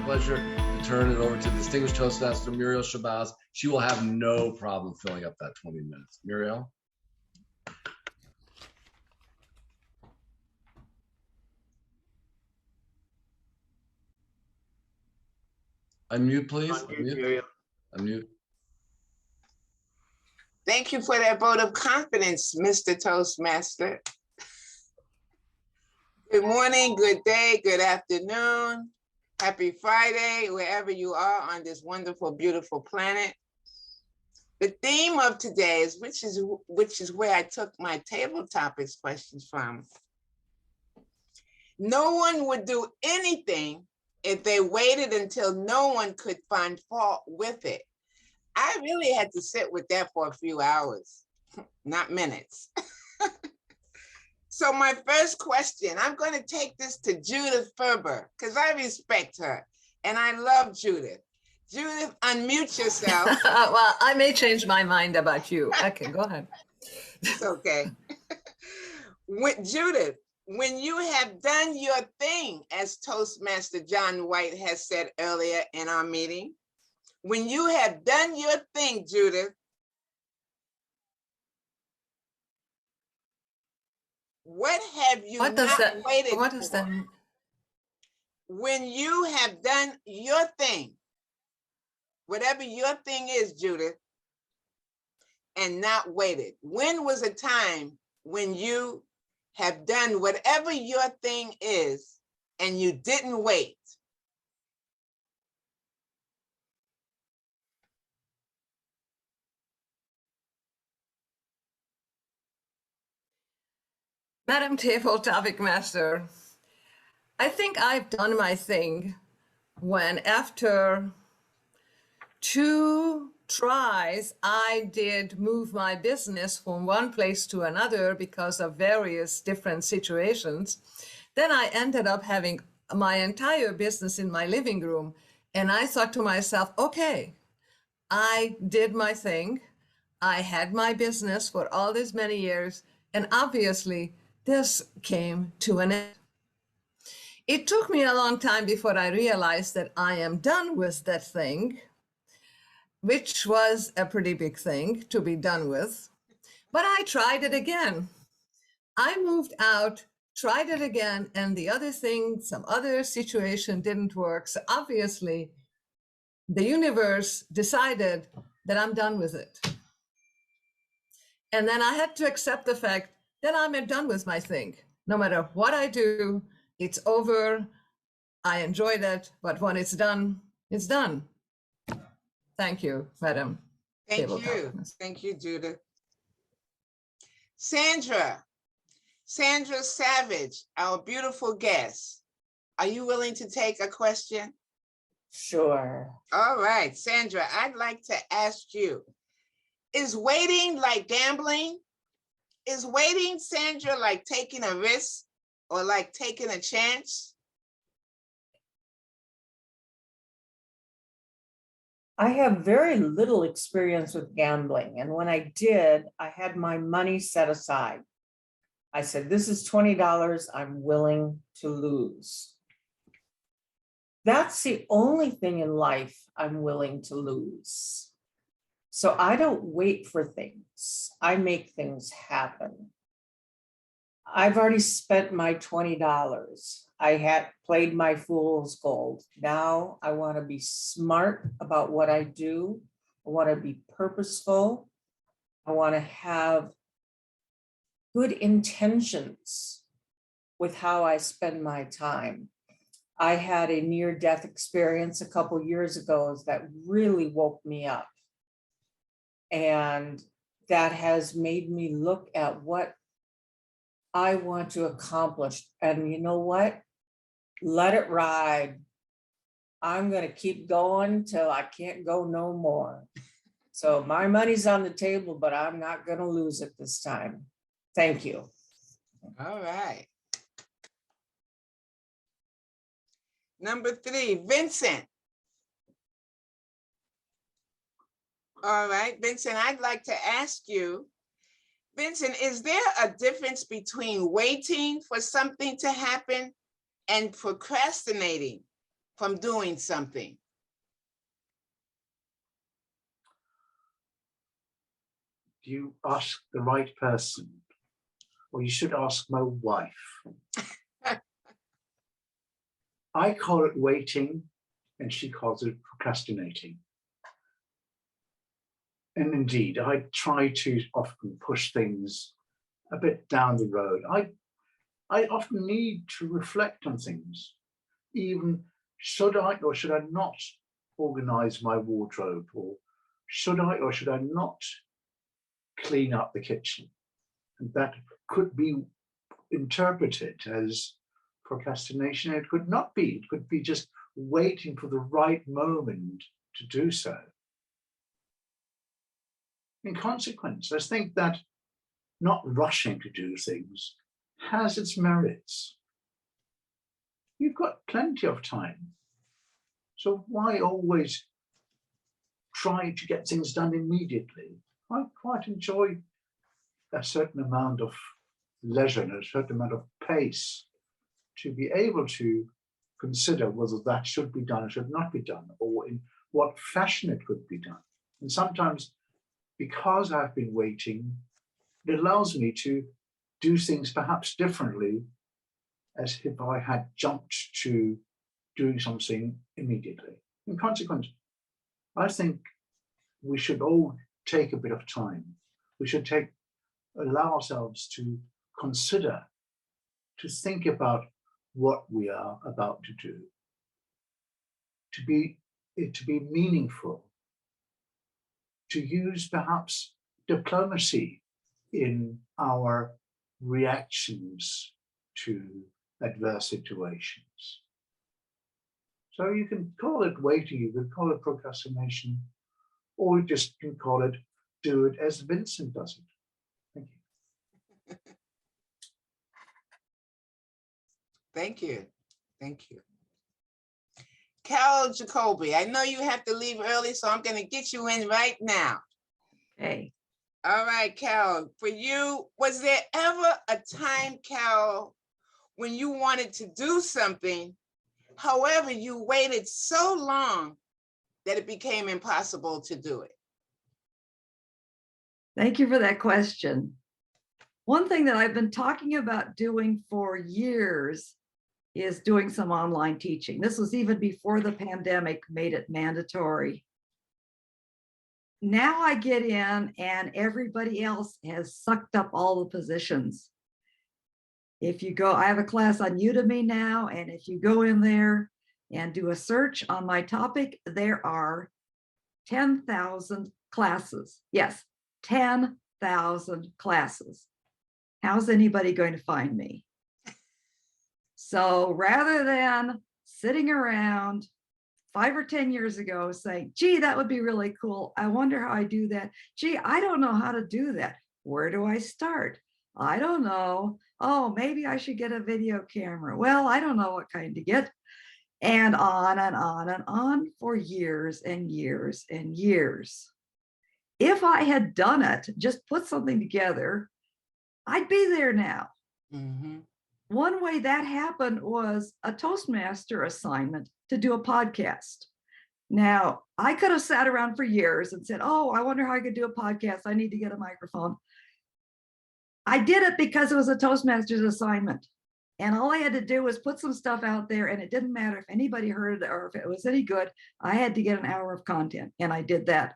pleasure to turn it over to distinguished Toastmaster Muriel Shabazz. She will have no problem filling up that 20 minutes. Muriel? Unmute, please. Unmute. Unmute. Thank you for that vote of confidence, Mr. Toastmaster. Good morning, good day, good afternoon. Happy Friday, wherever you are on this wonderful, beautiful planet. The theme of today is, which is where I took my table topics questions from. No one would do anything if they waited until no one could find fault with it. I really had to sit with that for a few hours, not minutes. So my first question, I'm going to take this to Judith Ferber, because I respect her and I love Judith. Judith, unmute yourself. Well, I may change my mind about you. Okay, go ahead. It's okay. Judith, when you have done your thing, as Toastmaster John White has said earlier in our meeting, when you have done your thing, Judith, what have you what not that, waited what for? Does that mean? When you have done your thing, whatever your thing is, Judith, and not waited, when was a time when you have done whatever your thing is and you didn't wait? Madam Table Topic Master, I think I've done my thing when after 2 tries, I did move my business from one place to another because of various different situations. Then I ended up having my entire business in my living room. And I thought to myself, okay, I did my thing. I had my business for all these many years. And obviously, this came to an end. It took me a long time before I realized that I am done with that thing, which was a pretty big thing to be done with. But I tried it again. I moved out, tried it again, and the other thing, some other situation didn't work. So obviously, the universe decided that I'm done with it. And then I had to accept the fact that I'm done with my thing. No matter what I do, it's over. I enjoyed it, but when it's done, it's done. Thank you, Madam. Thank you. Thank you, Judith. Sandra Savage, our beautiful guest. Are you willing to take a question? Sure. All right, Sandra, I'd like to ask you, is waiting like gambling? Is waiting, Sandra, like taking a risk or like taking a chance? I have very little experience with gambling. And when I did, I had my money set aside. I said, this is $20 I'm willing to lose. That's the only thing in life I'm willing to lose. So I don't wait for things. I make things happen. I've already spent my $20. I had played my fool's gold. Now I want to be smart about what I do. I want to be purposeful. I want to have good intentions with how I spend my time. I had a near-death experience a couple years ago that really woke me up. And that has made me look at what I want to accomplish. And you know what? Let it ride. I'm going to keep going till I can't go no more. So my money's on the table, but I'm not going to lose it this time. Thank you. All right. Number 3, Vincent. All right, Vincent, I'd like to ask you, Vincent, is there a difference between waiting for something to happen and procrastinating from doing something? You ask the right person, or you should ask my wife. I call it waiting, and she calls it procrastinating. And indeed, I try to often push things a bit down the road. I often need to reflect on things. Even should I or should I not organize my wardrobe, or should I or should I not clean up the kitchen? And that could be interpreted as procrastination. It could not be. It could be just waiting for the right moment to do so. In consequence, I think that not rushing to do things has its merits. You've got plenty of time. So why always try to get things done immediately? I quite enjoy a certain amount of leisure and a certain amount of pace to be able to consider whether that should be done or should not be done, or in what fashion it could be done. And sometimes, because I've been waiting, it allows me to do things perhaps differently as if I had jumped to doing something immediately. In consequence, I think we should all take a bit of time. We should allow ourselves to consider, to think about what we are about to do, to be meaningful, to use perhaps diplomacy in our reactions to adverse situations. So you can call it waiting, you can call it procrastination, or you just can call it do it as Vincent does it. Thank you. Thank you. Thank you. Carol Jacoby, I know you have to leave early, so I'm going to get you in right now. Okay. All right, Carol, for you, was there ever a time, Carol, when you wanted to do something, however, you waited so long that it became impossible to do it? Thank you for that question. One thing that I've been talking about doing for years is doing some online teaching. This was even before the pandemic made it mandatory. Now I get in and everybody else has sucked up all the positions. If you go, I have a class on Udemy now, and if you go in there and do a search on my topic, there are 10,000 classes. Yes, 10,000 classes. How's anybody going to find me? So rather than sitting around 5 or 10 years ago saying, gee, that would be really cool. I wonder how I do that. Gee, I don't know how to do that. Where do I start? I don't know. Oh, maybe I should get a video camera. Well, I don't know what kind to get. And on and on and on for years and years and years. If I had done it, just put something together, I'd be there now. Mm-hmm. One way that happened was a Toastmaster assignment to do a podcast. Now, I could have sat around for years and said, oh, I wonder how I could do a podcast. I need to get a microphone. I did it because it was a Toastmasters assignment. And all I had to do was put some stuff out there, and it didn't matter if anybody heard it or if it was any good. I had to get an hour of content, and I did that.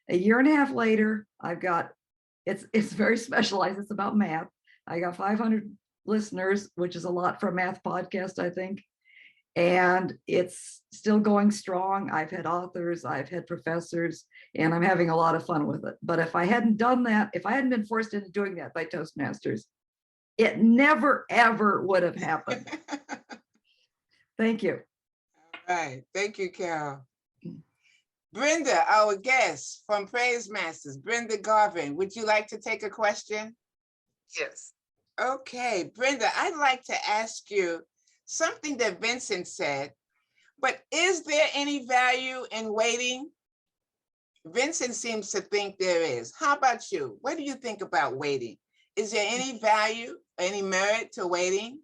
A year and a half later, I've got, it's very specialized. It's about math. I got 500 listeners, which is a lot for a math podcast, I think. And it's still going strong. I've had authors, I've had professors, and I'm having a lot of fun with it. But if I hadn't done that, if I hadn't been forced into doing that by Toastmasters, it never, ever would have happened. Thank you. All right. Thank you, Carol. Brenda, our guest from Praise Masters, Brenda Garvin, would you like to take a question? Yes. Okay, Brenda, I'd like to ask you something that Vincent said, but is there any value in waiting? Vincent seems to think there is. How about you? What do you think about waiting? Is there any value, any merit to waiting?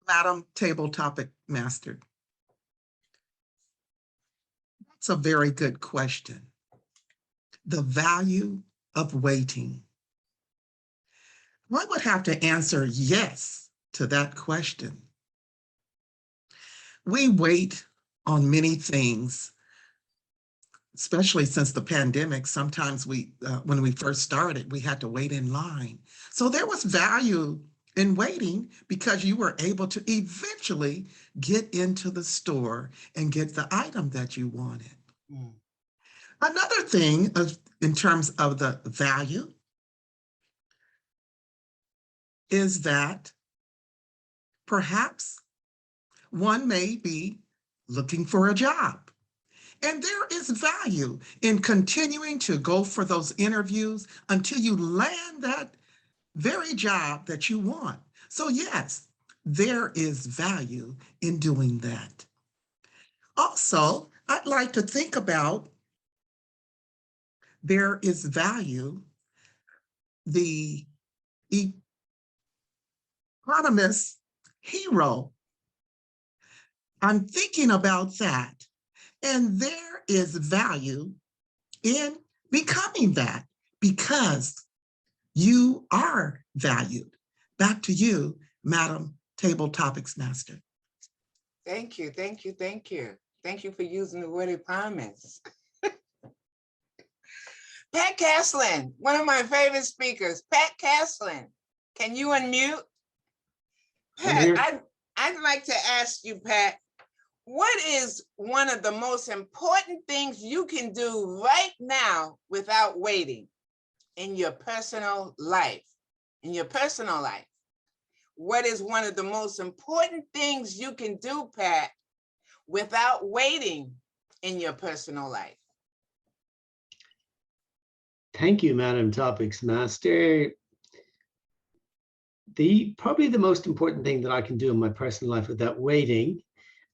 Madam Table Topic Master, It's a very good question. The value of waiting. I would have to answer yes to that question. We wait on many things, especially since the pandemic. Sometimes when we first started, we had to wait in line. So there was value in waiting because you were able to eventually get into the store and get the item that you wanted. Mm. Another thing in terms of the value is that perhaps one may be looking for a job. And there is value in continuing to go for those interviews until you land that very job that you want. So yes, there is value in doing that. Also, I'd like to think about there is value, the economist hero. I'm thinking about that. And there is value in becoming that because you are valued. Back to you, Madam Table Topics Master. Thank you, thank you, thank you. Thank you for using the word empowerment. Pat Caslin, one of my favorite speakers. Pat Caslin, can you unmute? Pat, I'd like to ask you, Pat, what is one of the most important things you can do right now without waiting in your personal life? In your personal life, what is one of the most important things you can do, Pat, without waiting in your personal life? Thank you, Madam Topics Master. Probably the most important thing that I can do in my personal life without waiting,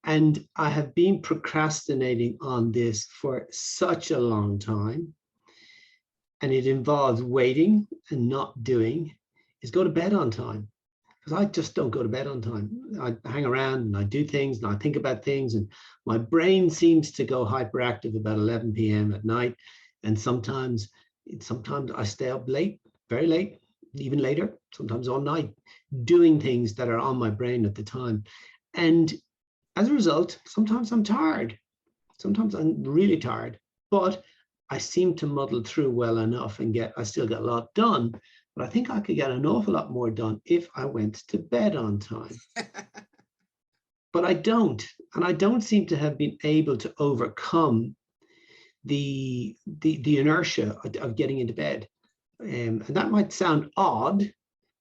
and I have been procrastinating on this for such a long time, and it involves waiting and not doing, is go to bed on time. Because I just don't go to bed on time. I hang around and I do things and I think about things, and my brain seems to go hyperactive about 11 p.m. at night. And sometimes I stay up late, very late, even later, sometimes all night, doing things that are on my brain at the time. And as a result, sometimes I'm tired. Sometimes I'm really tired, but I seem to muddle through well enough and I still get a lot done. But I think I could get an awful lot more done if I went to bed on time. But I don't, and I don't seem to have been able to overcome the inertia of getting into bed. And that might sound odd,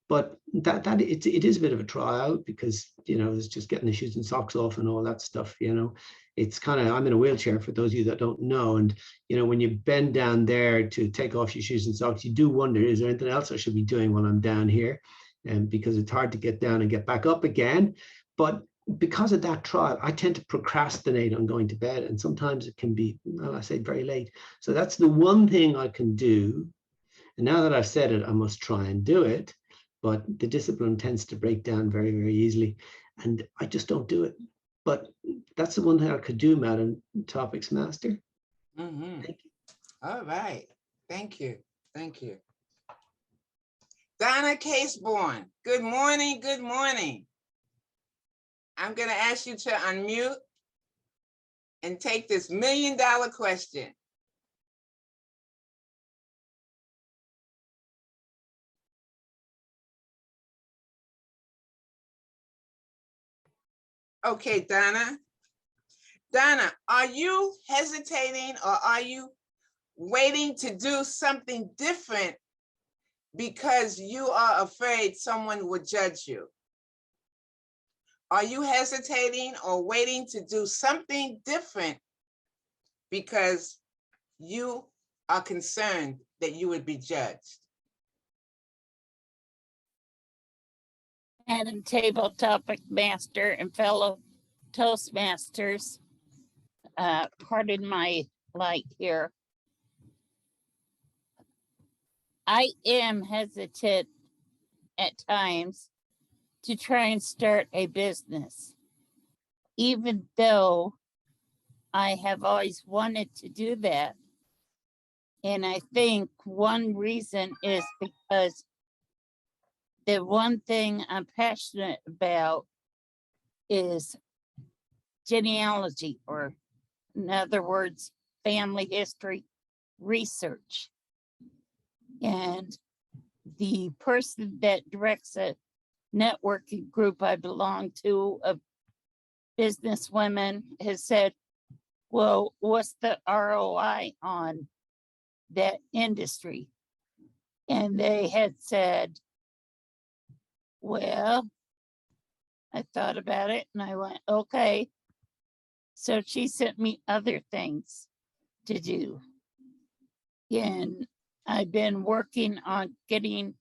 but it is a bit of a trial because, it's just getting the shoes and socks off and all that stuff, It's kind of, I'm in a wheelchair for those of you that don't know. And, when you bend down there to take off your shoes and socks, you do wonder, is there anything else I should be doing while I'm down here? And because it's hard to get down and get back up again. But because of that trial, I tend to procrastinate on going to bed. And sometimes it can be, well, I say very late. So that's the one thing I can do. And now that I've said it, I must try and do it. But the discipline tends to break down very, very easily. And I just don't do it. But that's the one thing I could do, Madam Topics Master. Mm-hmm. Thank you. All right. Thank you. Thank you. Donna Caseborn, good morning. Good morning. I'm going to ask you to unmute and take this $1 million question. Okay, Donna. Donna, are you hesitating or are you waiting to do something different because you are afraid someone would judge you? Are you hesitating or waiting to do something different because you are concerned that you would be judged? Madam Table Topic Master and fellow Toastmasters, pardon my light here. I am hesitant at times to try and start a business, even though I have always wanted to do that. And I think one reason is because the one thing I'm passionate about is genealogy, or in other words, family history research. And the person that directs a networking group I belong to of business women has said, well, what's the ROI on that industry? And they had said, well, I thought about it and I went, okay. So she sent me other things to do. And I've been working on getting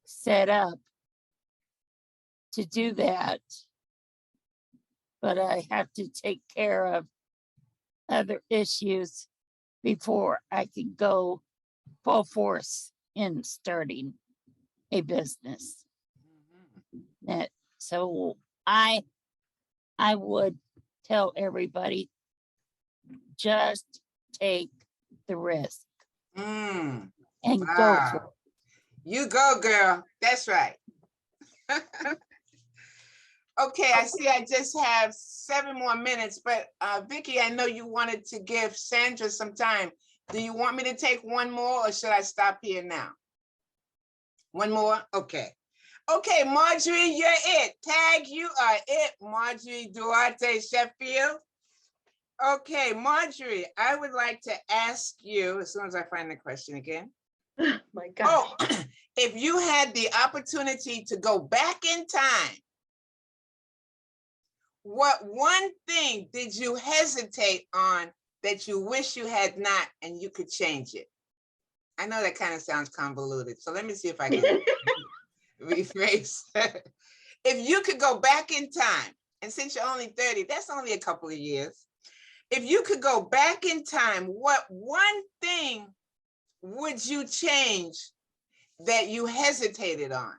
set up to do that. But I have to take care of other issues before I can go full force in starting a business. That, so I would tell everybody, just take the risk Mm, and go wow. for it. You go, girl. That's right. Okay, I see I just have 7 more minutes, but Vicki, I know you wanted to give Sandra some time. Do you want me to take one more or should I stop here now? One more? Okay. Okay, Marjorie, you're it. Tag, you are it. Marjorie Duarte Sheffield. Okay, Marjorie, I would like to ask you, as soon as I find the question again. My God. Oh, if you had the opportunity to go back in time, what one thing did you hesitate on that you wish you had not and you could change it? I know that kind of sounds convoluted, so let me see if I can rephrase. If you could go back in time, and since you're only 30, that's only a couple of years. If you could go back in time, what one thing would you change that you hesitated on?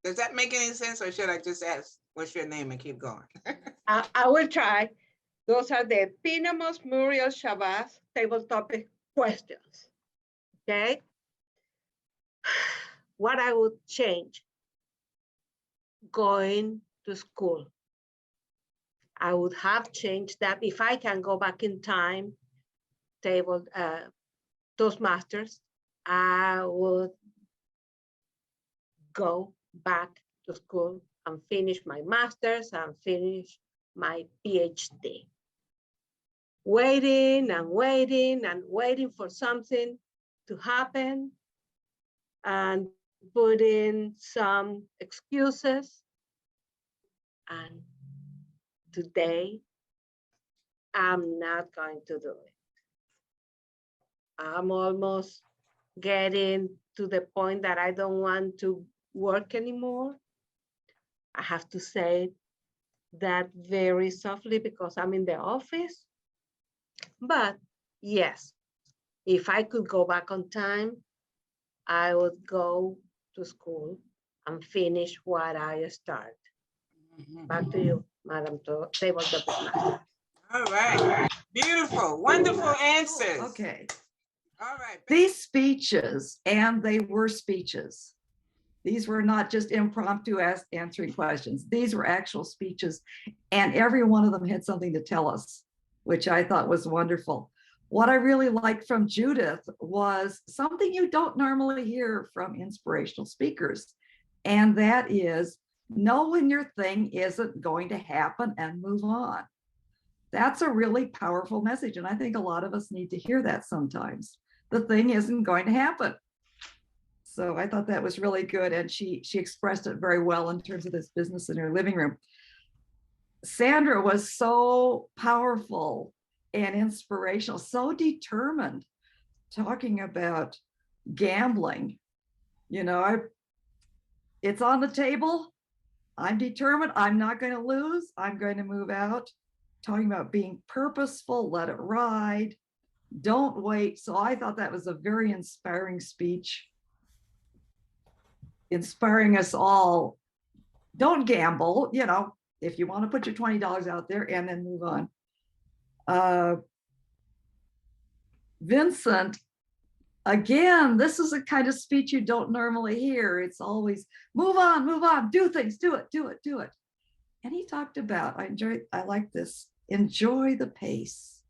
Does that make any sense, or should I just ask, what's your name, and keep going? I will try. Those are the Pinamos Muriel Shabazz table topic questions. Okay. What I would change? Going to school. I would have changed that if I can go back in time, Toastmasters, I would go back to school and finish my master's and finish my PhD. Waiting and waiting and waiting for something to happen and put in some excuses. And today, I'm not going to do it. I'm almost getting to the point that I don't want to work anymore. I have to say that very softly because I'm in the office. But yes, if I could go back on time, I would go to school and finish what I started. Back to you, Madam Table Topic Master. All right, beautiful, wonderful answers. Okay. All right. These speeches, and they were speeches. These were not just impromptu answering questions. These were actual speeches, and every one of them had something to tell us, which I thought was wonderful. What I really liked from Judith was something you don't normally hear from inspirational speakers, and that is know when your thing isn't going to happen and move on. That's a really powerful message, and I think a lot of us need to hear that sometimes. The thing isn't going to happen. So I thought that was really good, and she expressed it very well in terms of this business in her living room. Sandra was so powerful and inspirational, so determined, talking about gambling. You know, it's on the table. I'm determined. I'm not going to lose. I'm going to move out. Talking about being purposeful, let it ride, don't wait. So I thought that was a very inspiring speech, inspiring us all. Don't gamble, you know, if you want to put your $20 out there and then move on. Vincent, again, this is a kind of speech you don't normally hear. It's always move on, do things, do it. And he talked about, I like this, enjoy the pace,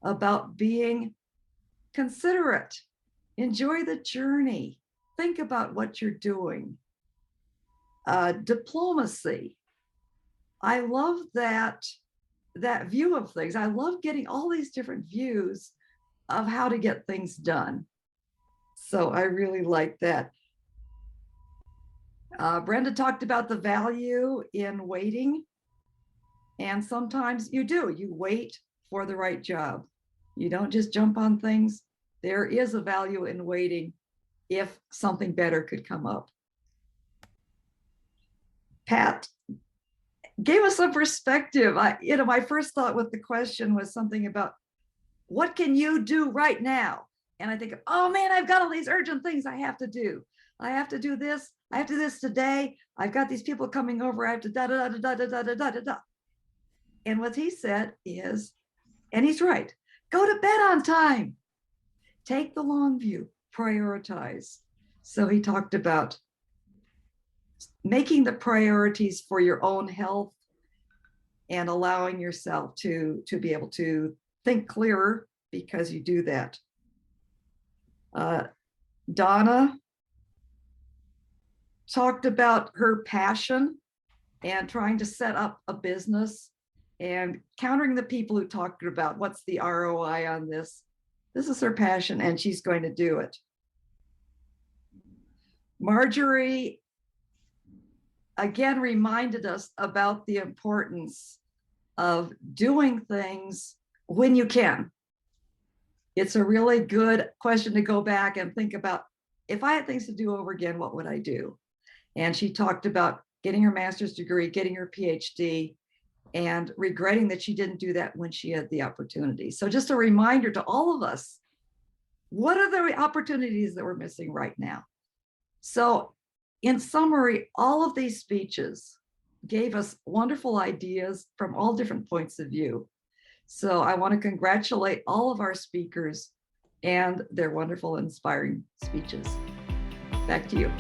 about being considerate, enjoy the journey, think about what you're doing. Diplomacy. I love that view of things. I love getting all these different views of how to get things done. So I really like that. Brenda talked about the value in waiting. And sometimes you wait for the right job. You don't just jump on things. There is a value in waiting if something better could come up. Pat gave us some perspective. My first thought with the question was something about what can you do right now? And I think, oh man, I've got all these urgent things I have to do. I have to do this. I have to do this today. I've got these people coming over. I have to da da da da da da da da da. And what he said is, and he's right, go to bed on time. Take the long view, prioritize. So he talked about making the priorities for your own health and allowing yourself to be able to think clearer because you do that. Donna talked about her passion and trying to set up a business and countering the people who talked about what's the ROI on this. This is her passion and she's going to do it. Marjorie again reminded us about the importance of doing things when you can. It's a really good question to go back and think about, if I had things to do over again, what would I do? And she talked about getting her master's degree, getting her PhD, and regretting that she didn't do that when she had the opportunity. So just a reminder to all of us, what are the opportunities that we're missing right now? So in summary, all of these speeches gave us wonderful ideas from all different points of view. So I want to congratulate all of our speakers and their wonderful, inspiring speeches. Back to you.